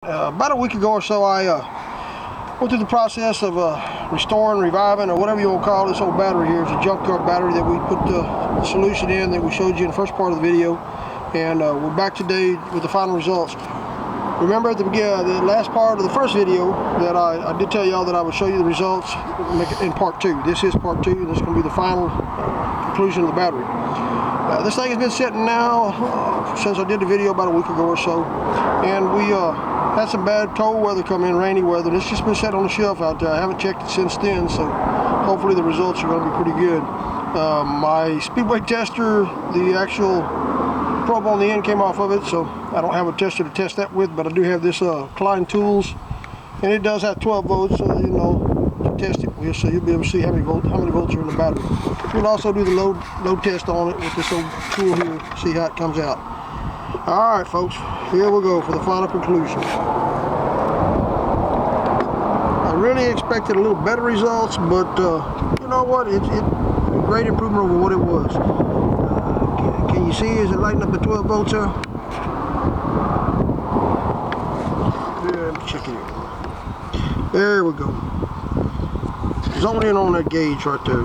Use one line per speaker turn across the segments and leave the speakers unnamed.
About a week ago or so, I went through the process of restoring, reviving, or whatever you want to call this old battery here. It's a junkyard battery that we put the solution in that we showed you in the first part of the video, and we're back today with the final results. Remember at the beginning, the last part of the first video that I did tell y'all that I would show you the results in part 2. This is part 2, and this is going to be the final conclusion of the battery. This thing has been sitting now since I did the video about a week ago or so, and we had some bad cold weather come in, rainy weather, and it's just been set on the shelf out there. I haven't checked it since then, so hopefully the results are going to be pretty good. My speedway tester, the actual probe on the end came off of it, so I don't have a tester to test that with, but I do have this Klein Tools, and it does have 12 volts, so you know, to test it with, so you'll be able to see how many volts are in the battery. We'll also do the load test on it with this old tool here, see how it comes out. Alright folks, here we go for the final conclusion. I really expected a little better results, but you know what, it's a great improvement over what it was. Can you see, is it lighting up the 12 volts there? Yeah, let me check it out. There we go. Zone in on that gauge right there.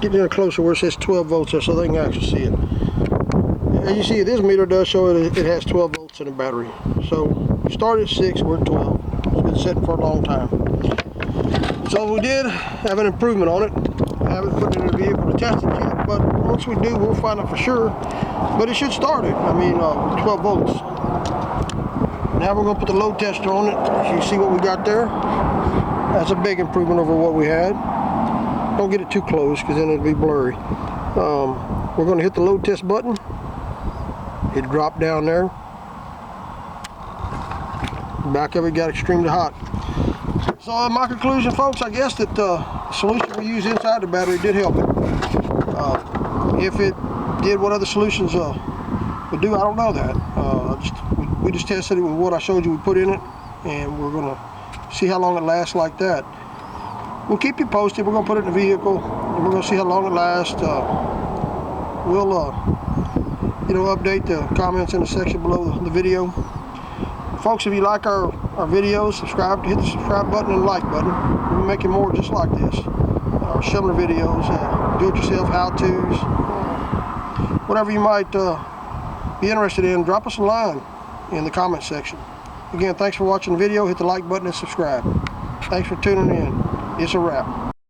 Getting in closer where it says 12 volts there so they can actually see it. As you see, this meter does show it has 12 volts in the battery. So we started at 6, we're at 12. It's been sitting for a long time. So we did have an improvement on it. I haven't put it in the vehicle to test it yet, but once we do, we'll find out for sure. But it should start it. I mean, 12 volts. Now we're going to put the load tester on it. As you see what we got there, that's a big improvement over what we had. Don't get it too close because then it'll be blurry. We're going to hit the load test button. It dropped down there. The back of it got extremely hot. So my conclusion, folks, I guess that the solution we used inside the battery did help it. If it did what other solutions would do, I don't know that. We just tested it with what I showed you we put in it, and we're going to see how long it lasts like that. We'll keep you posted. We're going to put it in the vehicle, and we're going to see how long it lasts. We'll you know, update the comments in the section below the video. Folks, if you like our videos, subscribe, hit the subscribe button and like button. We'll be making more just like this. Similar videos, do-it-yourself how-tos, whatever you might be interested in, drop us a line in the comment section. Again, thanks for watching the video. Hit the like button and subscribe. Thanks for tuning in. It's a wrap.